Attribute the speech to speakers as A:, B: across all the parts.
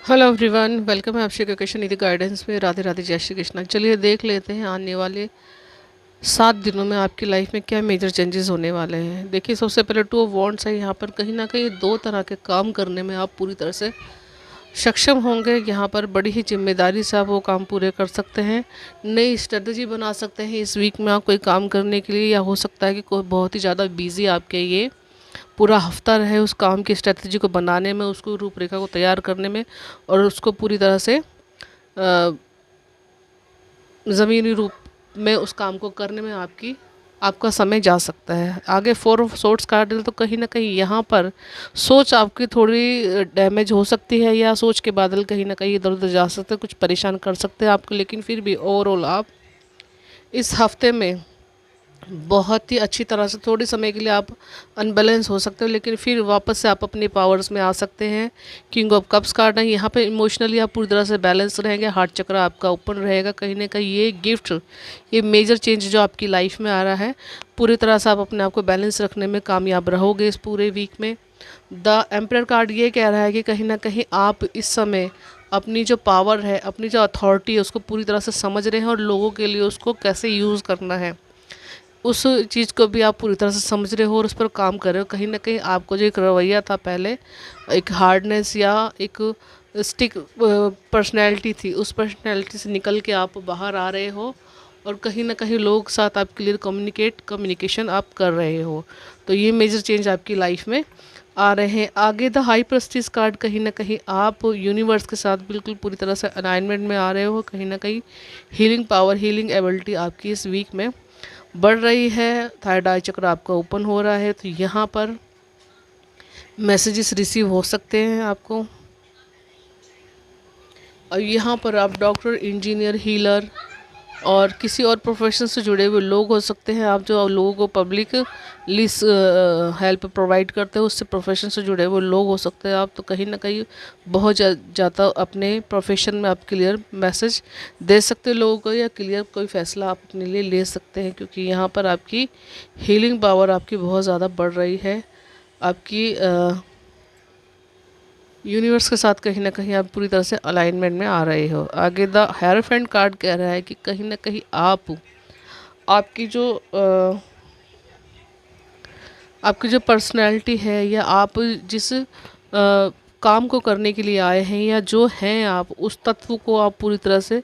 A: Hello everyone, welcome है आपसे question निधि guidance में। राधे राधे, जय श्री कृष्णा। चलिए देख लेते हैं आने वाले 7 दिनों में आपकी लाइफ में क्या मेजर चेंजेस होने वाले हैं। देखिए, सबसे पहले टू ऑफ वॉन्ड्स है। यहाँ पर कहीं ना कहीं दो तरह के काम करने में आप पूरी तरह से सक्षम होंगे। यहाँ पर बड़ी ही जिम्मेदारी से आप वो काम पूरे कर सकते हैं। नई स्ट्रेटजी बना सकते हैं इस वीक में आप कोई काम करने के लिए, या हो सकता है कि कोई बहुत ही ज़्यादा बिजी आपके ये पूरा हफ्ता रहे उस काम की स्ट्रेटजी को बनाने में, उसको रूपरेखा को तैयार करने में, और उसको पूरी तरह से ज़मीनी रूप में उस काम को करने में आपका समय जा सकता है। आगे 4 ऑफ सोर्ट्स कार्ड है, तो कहीं ना कहीं यहाँ पर सोच आपकी थोड़ी डैमेज हो सकती है, या सोच के बादल कहीं ना कहीं इधर उधर जा सकते हैं, कुछ परेशान कर सकते हैं आपको। लेकिन फिर भी ओवरऑल आप इस हफ्ते में बहुत ही अच्छी तरह से थोड़ी समय के लिए आप अनबैलेंस हो सकते हो, लेकिन फिर वापस से आप अपनी पावर्स में आ सकते हैं। किंग ऑफ कप्स कार्ड है। यहाँ पे इमोशनली आप पूरी तरह से बैलेंस रहेंगे, हार्ट चक्र आपका ओपन रहेगा। कहीं ना कहीं ये गिफ्ट, ये मेजर चेंज जो आपकी लाइफ में आ रहा है, पूरी तरह से आप अपने आप को बैलेंस रखने में कामयाब रहोगे इस पूरे वीक में। द एम्परर कार्ड ये कह रहा है कि कहीं ना कहीं आप इस समय अपनी जो पावर है, अपनी जो अथॉरिटी है, उसको पूरी तरह से समझ रहे हैं, और लोगों के लिए उसको कैसे यूज़ करना है उस चीज़ को भी आप पूरी तरह से समझ रहे हो और उस पर काम कर रहे हो। कहीं ना कहीं आपको जो एक रवैया था पहले, एक हार्डनेस या एक स्टिक पर्सनैलिटी थी, उस पर्सनैलिटी से निकल के आप बाहर आ रहे हो, और कहीं ना कहीं लोगों के साथ आप क्लियर कम्युनिकेशन आप कर रहे हो। तो ये मेजर चेंज आपकी लाइफ में आ रहे हैं। आगे द हाई प्रेस्टीज कार्ड, कहीं ना कहीं आप यूनिवर्स के साथ बिल्कुल पूरी तरह से अलाइनमेंट में आ रहे हो। कहीं ना कहीं हीलिंग पावर, हीलिंग एबिलिटी आपकी इस वीक में बढ़ रही है। थर्ड आई चक्र आपका ओपन हो रहा है, तो यहाँ पर मैसेजेस रिसीव हो सकते हैं आपको। और यहाँ पर आप डॉक्टर, इंजीनियर, हीलर और किसी और प्रोफेशन से जुड़े हुए लोग हो सकते हैं। आप जो लोगों को पब्लिक लिस हेल्प प्रोवाइड करते हो, उससे प्रोफेशन से जुड़े हुए लोग हो सकते हैं आप। तो कहीं ना कहीं बहुत ज़्यादा अपने प्रोफेशन में आप क्लियर मैसेज दे सकते हो लोगों को, या क्लियर कोई फ़ैसला आप अपने लिए ले सकते हैं, क्योंकि यहाँ पर आपकी हीलिंग पावर आपकी बहुत ज़्यादा बढ़ रही है। आपकी यूनिवर्स के साथ कहीं ना कहीं आप पूरी तरह से अलाइनमेंट में आ रहे हो। आगे द हेरोफेंट कार्ड कह रहा है कि कहीं ना कहीं आपकी जो आपकी जो पर्सनैलिटी है, या आप जिस काम को करने के लिए आए हैं, या जो हैं आप, उस तत्व को आप पूरी तरह से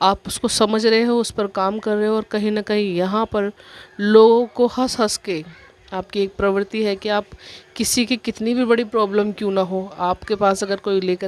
A: आप उसको समझ रहे हो, उस पर काम कर रहे हो। और कहीं ना कहीं यहाँ पर लोगों को हंस हंस के, आपकी एक प्रवृत्ति है कि आप किसी की कितनी भी बड़ी प्रॉब्लम क्यों ना हो, आपके पास अगर कोई लेकर